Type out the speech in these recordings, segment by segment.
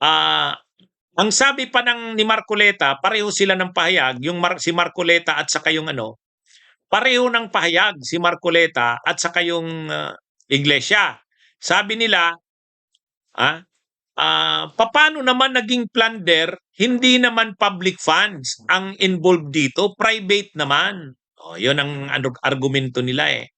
Ah, ang sabi pa ni Marcoleta, pareho sila ng pahayag, si Marcoleta at saka yung ano, pareho ng pahayag si Marcoleta at saka yung iglesia. Sabi nila, ah, paano naman naging plunder? Hindi naman public funds ang involved dito, private naman. Oh, 'yun ang argumento nila eh.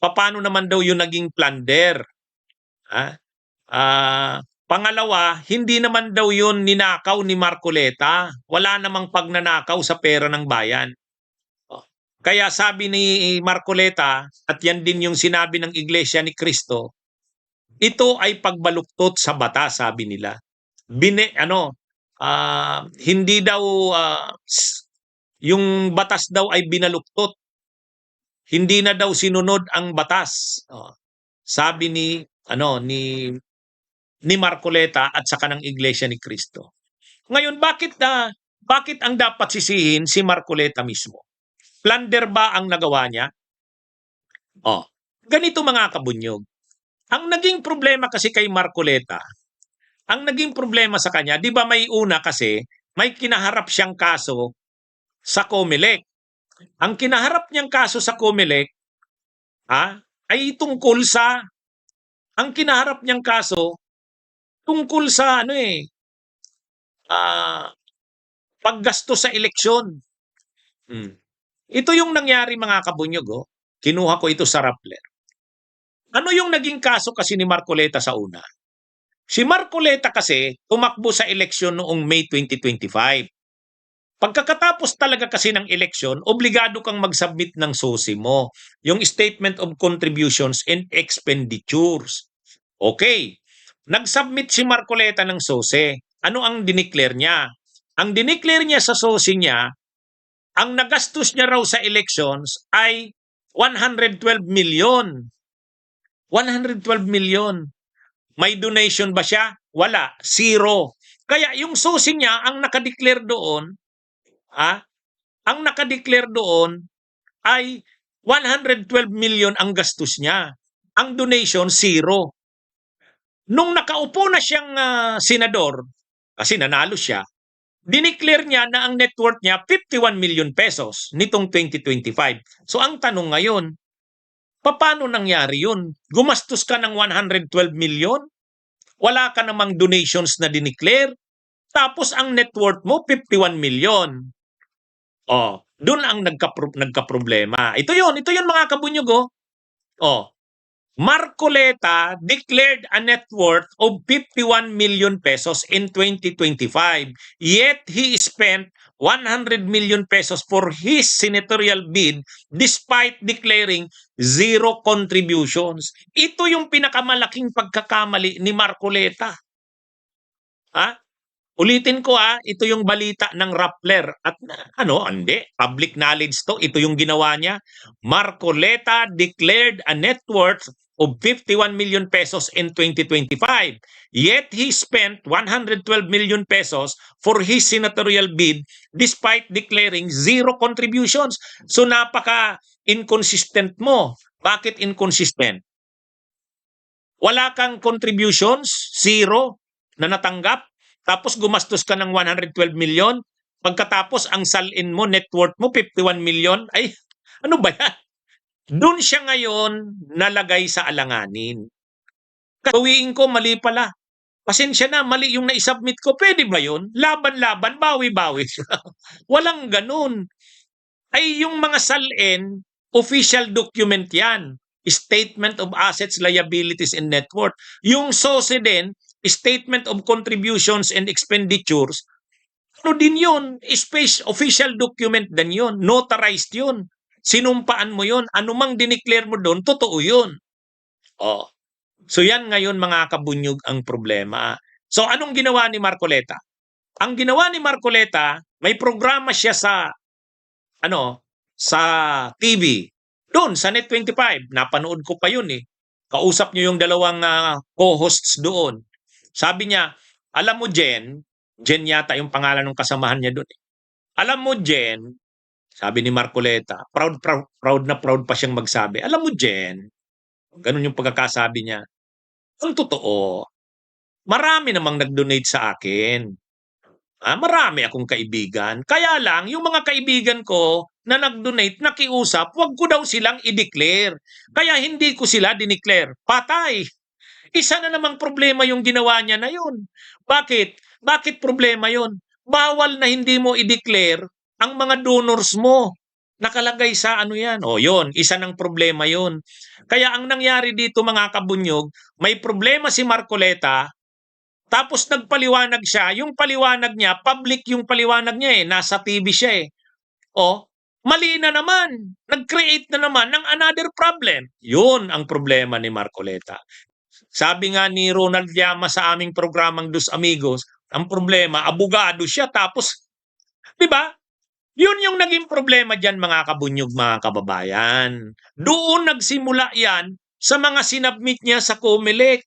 Paano naman daw 'yung naging plunder? Ah, Pangalawa, hindi naman daw 'yun ninakaw ni Marcoleta. Wala namang pagnanakaw sa pera ng bayan. Oh. Kaya sabi ni Marcoleta, at yan din yung sinabi ng Iglesia ni Cristo, ito ay pagbaluktot sa batas, sabi nila. Hindi daw yung batas daw ay binaluktot. Hindi na daw sinunod ang batas. Sabi ni Marcoleta at saka ng Iglesia ni Cristo. Ngayon, bakit ang dapat sisihin si Marcoleta mismo? Plunder ba ang nagawa niya? Ganito mga kabunyog. Ang naging problema kasi kay Marcoleta, ang naging problema sa kanya, di ba may una kasi, may kinaharap siyang kaso sa COMELEC. Ang kinaharap niyang kaso sa COMELEC, ay tungkol sa, ang kinaharap niyang kaso, tungkol sa paggasto sa eleksyon. Ito yung nangyari mga kabunyog. Kinuha ko ito sa Rappler. Ano yung naging kaso kasi ni Marcoleta sa una? Si Marcoleta kasi tumakbo sa eleksyon noong May 2025. Pagkatapos talaga kasi ng eleksyon, obligado kang mag-submit ng SOSI mo, yung Statement of Contributions and Expenditures. Okay, nag-submit si Marcoleta ng SOSI. Ano ang dineclare niya? Ang dineclare niya sa SOSI niya, ang nagastos niya raw sa elections ay 112 million. 112 million. May donation ba siya? Wala. Zero. Kaya yung SOSI niya, ang nakadeclare doon, ang nakadeclare doon ay 112 million ang gastos niya. Ang donation, zero. Nung nakaupo na siyang senador, kasi nanalo siya, dineclare niya na ang net worth niya 51 million pesos nitong 2025. So ang tanong ngayon, paano nangyari yun? Gumastos ka ng 112 million? Wala ka namang donations na dineclare? Tapos ang net worth mo 51 million. Doon ang nagka-problema. Ito yun mga kabunyog. Marcoleta declared a net worth of 51 million pesos in 2025. Yet he spent 100 million pesos for his senatorial bid despite declaring zero contributions. Ito yung pinakamalaking pagkakamali ni Marcoleta. Ulitin ko ito yung balita ng Rappler at hindi, public knowledge to, ito yung ginawa niya. Marcoleta declared a net worth of 51 million pesos in 2025. Yet he spent 112 million pesos for his senatorial bid despite declaring zero contributions. So napaka-inconsistent mo. Bakit inconsistent? Wala kang contributions, zero na natanggap. Tapos gumastos ka ng 112 million, pagkatapos ang salin mo, net worth mo, 51 million, ay ano ba yan? Doon siya ngayon nalagay sa alanganin. Kawiin ko, mali pala. Pasensya na, mali yung na-submit ko. Pwede ba yun? Laban-laban, bawi-bawi. Walang ganun. Ay yung mga salin, official document yan. Statement of Assets, Liabilities, and Net Worth. Yung SOSI din, Statement of Contributions and Expenditures, din yun? Official document din yun. Notarized yun. Sinumpaan mo yun. Anumang dineclare mo doon, totoo yun. So yan ngayon mga kabunyog ang problema. So anong ginawa ni Marcoleta? Ang ginawa ni Marcoleta, may programa siya sa TV. Doon sa Net25, napanood ko pa yun eh. Kausap niyo yung dalawang co-hosts doon. Sabi niya, alam mo Jen yata yung pangalan ng kasamahan niya doon. Alam mo Jen, sabi ni Marcoleta, proud na proud pa siyang magsabi. Alam mo Jen, ganun yung pagkakasabi niya. Ang totoo, Marami namang nag-donate sa akin. Marami akong kaibigan. Kaya lang, yung mga kaibigan ko na nag-donate, nakiusap, wag ko daw silang i-declare. Kaya hindi ko sila dineclare. Patay! Isa na namang problema yung ginawa niya na yun. Bakit? Bakit problema yun? Bawal na hindi mo i-declare ang mga donors mo. Nakalagay sa ano yan. O yun, isa ng problema yun. Kaya ang nangyari dito mga kabunyog, may problema si Marcoleta, tapos nagpaliwanag siya, yung paliwanag niya, public yung paliwanag niya nasa TV siya O, mali na naman. Nag-create na naman ng another problem. Yun ang problema ni Marcoleta. Sabi nga ni Ronald Llama sa aming programang Dos Amigos, ang problema, abogado siya tapos, di ba? Yun yung naging problema dyan mga kabunyog, mga kababayan. Doon nagsimula yan sa mga sinabmit niya sa COMELEC.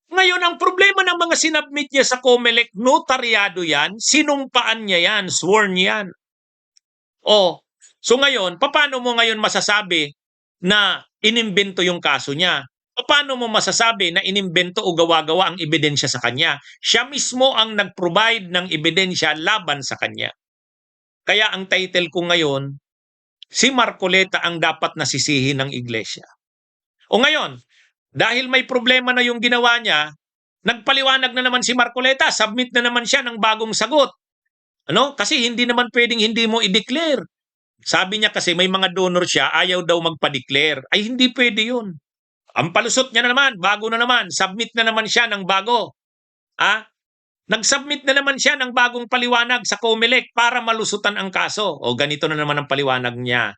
Ngayon, ang problema ng mga sinabmit niya sa COMELEC, notaryado yan, sinumpaan niya yan, sworn yan. So ngayon, paano mo ngayon masasabi na inimbento yung kaso niya? Paano mo masasabi na inimbento o gawa-gawa ang ebidensya sa kanya? Siya mismo ang nag-provide ng ebidensya laban sa kanya. Kaya ang title ko ngayon, si Marcoleta ang dapat nasisihin ng iglesia. O ngayon, dahil may problema na yung ginawa niya, nagpaliwanag na naman si Marcoleta, submit na naman siya ng bagong sagot. Kasi hindi naman pwedeng hindi mo i-declare. Sabi niya kasi may mga donor siya, ayaw daw magpa-declare. Ay hindi pwede yun. Ang palusot niya na naman, bago na naman, submit na naman siya ng bago. Nag-submit na naman siya ng bagong paliwanag sa COMELEC para malusutan ang kaso. O ganito na naman ang paliwanag niya.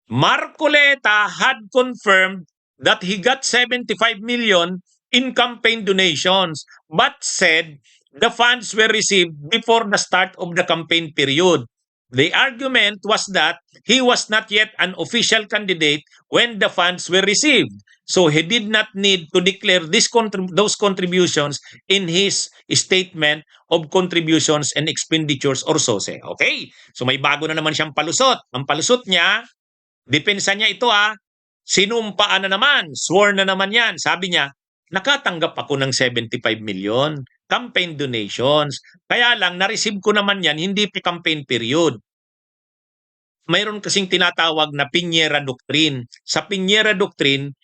Marcoleta had confirmed that he got 75 million in campaign donations but said the funds were received before the start of the campaign period. The argument was that he was not yet an official candidate when the funds were received. So he did not need to declare those contributions in his statement of contributions and expenditures or SOSE. Okay? So may bago na naman siyang palusot. Ang palusot niya, depensa niya ito sinumpaan na naman, sworn na naman yan. Sabi niya, nakatanggap ako ng 75 million campaign donations. Kaya lang, na-receive ko naman yan, hindi pa campaign period. Mayroon kasing tinatawag na Piñera Doctrine. Sa Piñera Doctrine,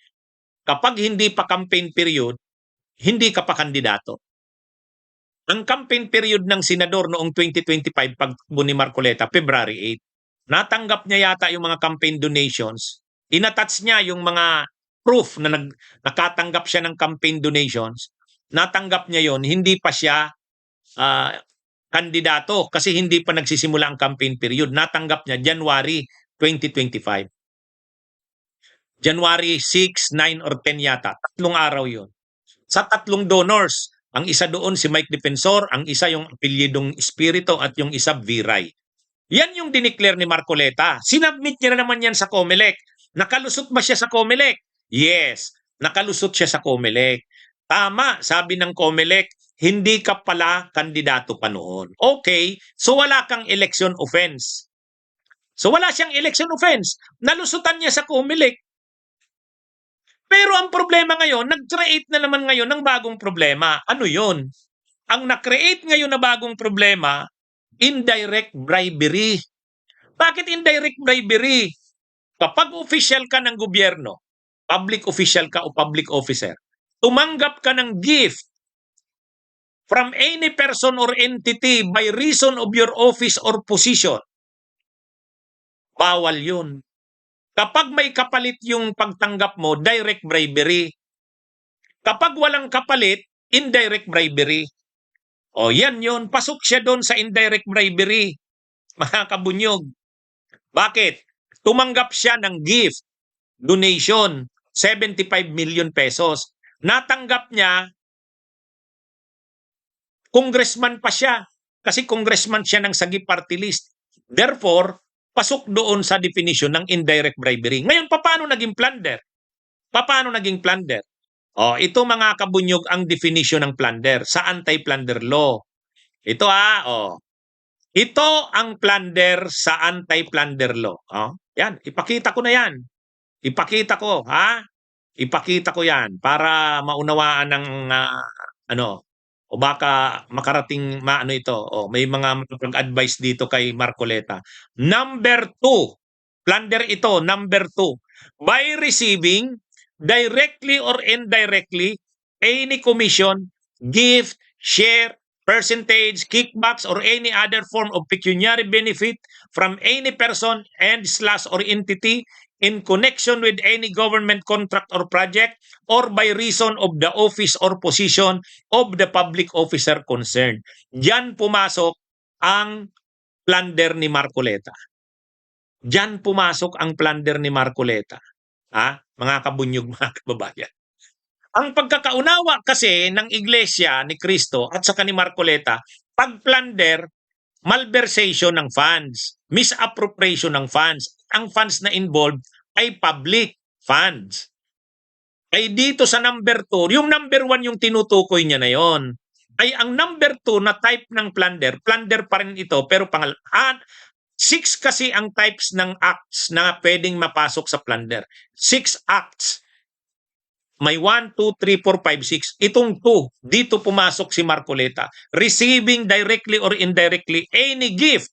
kapag hindi pa campaign period, hindi ka pa kandidato. Ang campaign period ng senador noong 2025, pagtakbo ni Marcoleta, February 8. Natanggap niya yata yung mga campaign donations. Inattach niya yung mga proof na nakatanggap siya ng campaign donations. Natanggap niya yon, hindi pa siya kandidato kasi hindi pa nagsisimula ang campaign period. Natanggap niya January 2025. January 6, 9, or 10 yata. 3 araw yon. Sa 3 donors, ang isa doon si Mike Defensor, ang isa yung apelyidong Espiritu at yung isa Viray. Yan yung dineclare ni Marcoleta. Sinabmit niya na naman yan sa COMELEC. Nakalusot ba siya sa COMELEC? Yes, nakalusot siya sa COMELEC. Tama, sabi ng COMELEC, hindi ka pala kandidato pa noon. Okay, so wala kang election offense. So wala siyang election offense. Nalusutan niya sa COMELEC. Pero ang problema ngayon, nag-create na naman ngayon ng bagong problema. Ano yun? Ang na-create ngayon na bagong problema, indirect bribery. Bakit indirect bribery? Kapag official ka ng gobyerno, public official ka o public officer, tumanggap ka ng gift from any person or entity by reason of your office or position, bawal yun. Kapag may kapalit yung pagtanggap mo, direct bribery. Kapag walang kapalit, indirect bribery. O yan yun, pasok siya doon sa indirect bribery. Mga kabunyog. Bakit? Tumanggap siya ng gift, donation, 75 million pesos. Natanggap niya, congressman pa siya. Kasi congressman siya ng Sagip Party List. Therefore, pasok doon sa definition ng indirect bribery. Ngayon, paano naging plunder? Paano naging plunder? Ito mga kabunyog ang definition ng plunder sa anti-plunder law. Ito Ito ang plunder sa anti-plunder law. Yan, ipakita ko na yan. Ipakita ko, Ipakita ko yan para maunawaan ng ano, o baka makarating maano ito, o may mga makapag-advise dito kay Marcoleta. Number 2, plunder ito, number 2, by receiving directly or indirectly any commission, gift, share, percentage, kickbacks, or any other form of pecuniary benefit from any person and/or entity in connection with any government contract or project, or by reason of the office or position of the public officer concerned. Diyan pumasok ang plunder ni Marcoleta. Diyan pumasok ang plunder ni Marcoleta. Mga kabunyog, mga kababayan. Ang pagkakaunawa kasi ng Iglesia ni Cristo at saka ni Marcoleta, pag plunder, malversation ng funds, misappropriation ng funds. Ang funds na involved ay public funds. Ay dito sa number 2, yung number 1 yung tinutukoy niya na yon. Ay ang number 2 na type ng plunder pa rin ito, pero 6 kasi ang types ng acts na pwedeng mapasok sa plunder. 6 acts. May 1, 2, 3, 4, 5, 6. Itong 2, dito pumasok si Marcoleta. Receiving directly or indirectly any gift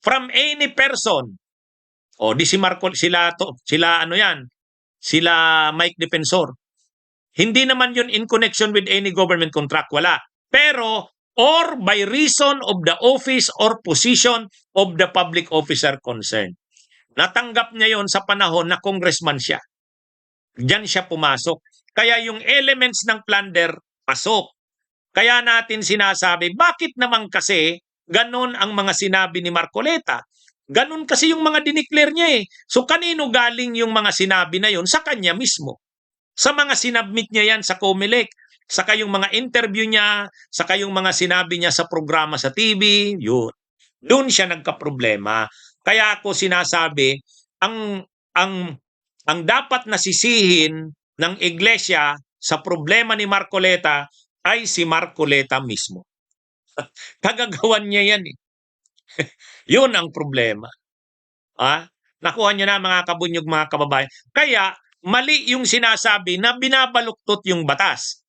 from any person. O di si Marcoleta, sila ano yan? Sila Mike Defensor. Hindi naman yun in connection with any government contract. Wala. Pero, or by reason of the office or position of the public officer concerned. Natanggap niya yon sa panahon na congressman siya. Diyan siya pumasok. Kaya yung elements ng plunder, pasok. Kaya natin sinasabi, bakit naman kasi ganun ang mga sinabi ni Marcoleta? Ganun kasi yung mga dineclare niya eh. So kanino galing yung mga sinabi na yon? Sa kanya mismo. Sa mga sinabmit niya yan sa COMELEC, saka yung mga interview niya, saka yung mga sinabi niya sa programa sa TV, yun. Doon siya nagka-problema. Kaya ako sinasabi, ang dapat nasisihin ng iglesia sa problema ni Marcoleta ay si Marcoleta mismo. Kagagawan niya yan eh. Yun ang problema. Nakuha niyo na mga kabunyog, mga kababayan. Kaya mali yung sinasabi na binabaluktot yung batas.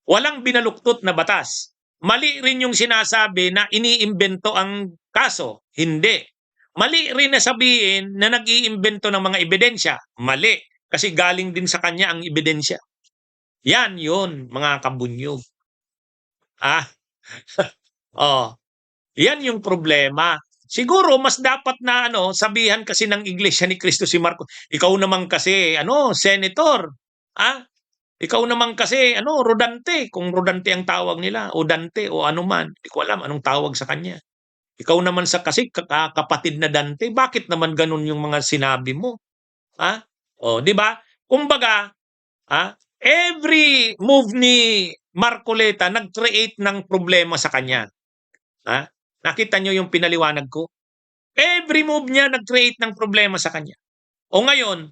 Walang binaluktot na batas. Mali rin yung sinasabi na iniimbento ang kaso. Hindi. Mali rin na sabihin na nag-iimbento ng mga ebidensya. Mali. Kasi galing din sa kanya ang ebidensya. Yan yun, mga kabunyog. Yan yung problema. Siguro mas dapat na sabihan kasi ng Iglesia ni Cristo si Marco, ikaw naman kasi senator. Ikaw naman kasi Rodante, kung Rodante ang tawag nila, o Dante o anuman, hindi ko alam anong tawag sa kanya. Ikaw naman kasi kapatid na Dante, bakit naman ganun yung mga sinabi mo? Di ba? Kumbaga, every move ni Marcoleta nag-create ng problema sa kanya. Nakita nyo yung pinaliwanag ko? Every move niya nag-create ng problema sa kanya. O ngayon,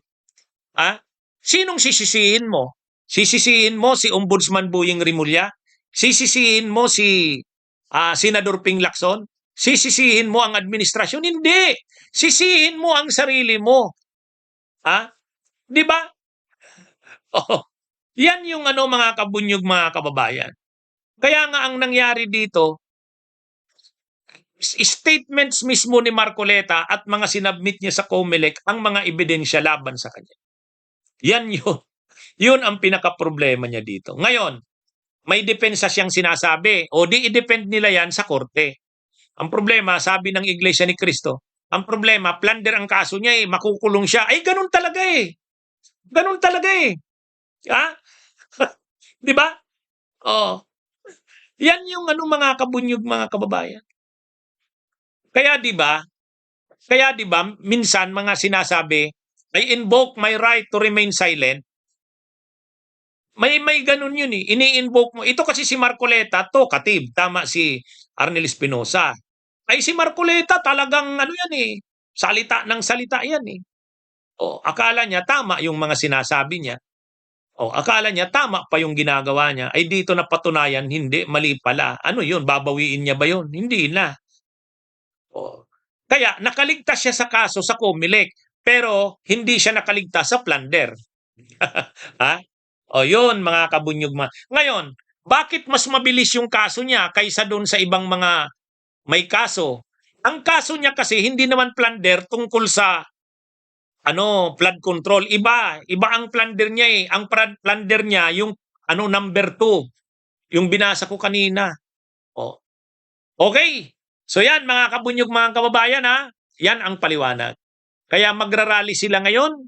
sinong sisisihin mo? Sisisihin mo si Ombudsman Boying Rimulya? Sisisihin mo si Senador Ping Lacson? Sisisihin mo ang administrasyon? Hindi. Sisihin mo ang sarili mo. Di ba? Yan yung mga kabunyog, mga kababayan. Kaya nga ang nangyari dito, statements mismo ni Marcoleta at mga sinabmit niya sa COMELEC ang mga ebidensya laban sa kanya. Yan yun. Yun ang pinaka-problema niya dito. Ngayon, may depensa siyang sinasabi. O di i-depend nila yan sa korte. Ang problema, sabi ng Iglesia ni Cristo, ang problema, plunder ang kaso niya makukulong siya. Ay, ganun talaga eh. Ganun talaga eh. Di ba? Yan yung mga kabunyog, mga kababayan. Kaya di ba, minsan mga sinasabi, I invoke my right to remain silent. May ganun yun eh. Ini-invoke mo. Ito kasi si Marcoleta, talkative. Tama si Arnel Espinosa. Ay si Marcoleta talagang yan eh. Salita ng salita yan eh. Akala niya tama yung mga sinasabi niya. Akala niya tama pa yung ginagawa niya. Ay dito napatunayan, hindi, mali pala. Ano yun? Babawiin niya ba yun? Hindi na. Kaya nakaligtas siya sa kaso sa COMELEC, pero hindi siya nakaligtas sa plunder. O yun, mga kabunyog. Ngayon, bakit mas mabilis yung kaso niya kaysa doon sa ibang mga may kaso? Ang kaso niya kasi hindi naman plunder tungkol sa flood control. Iba ang plunder niya eh. Ang plunder niya yung number 2, yung binasa ko kanina. O. Okay. So yan mga kabunyog, mga kababayan ha. Yan ang paliwanag. Kaya magrarally sila ngayon,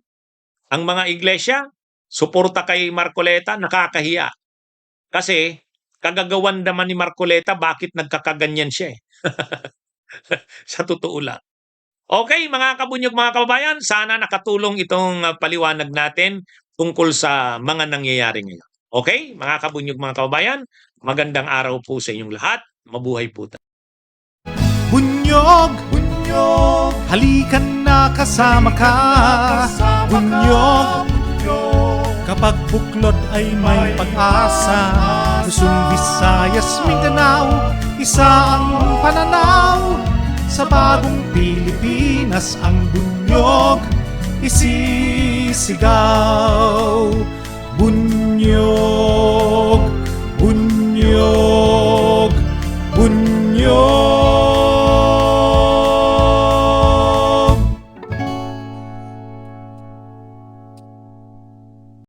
ang mga iglesia, suporta kay Marcoleta, nakakahiya. Kasi kagagawan naman ni Marcoleta, bakit nagkakaganyan siya eh. Sa totoo lang. Okay, mga kabunyog, mga kababayan, sana nakatulong itong paliwanag natin tungkol sa mga nangyayari ngayon. Okay, mga kabunyog, mga kababayan, magandang araw po sa inyong lahat. Mabuhay po tayo. Bunyog, bunyog, halikan na kasama ka. Bunyog, kapag buklod ay may pag-asa. Luzon, Visayas, Mindanao, isa ang pananaw. Sa bagong Pilipinas ang bunyog isisigaw. Bunyog, bunyog, bunyog.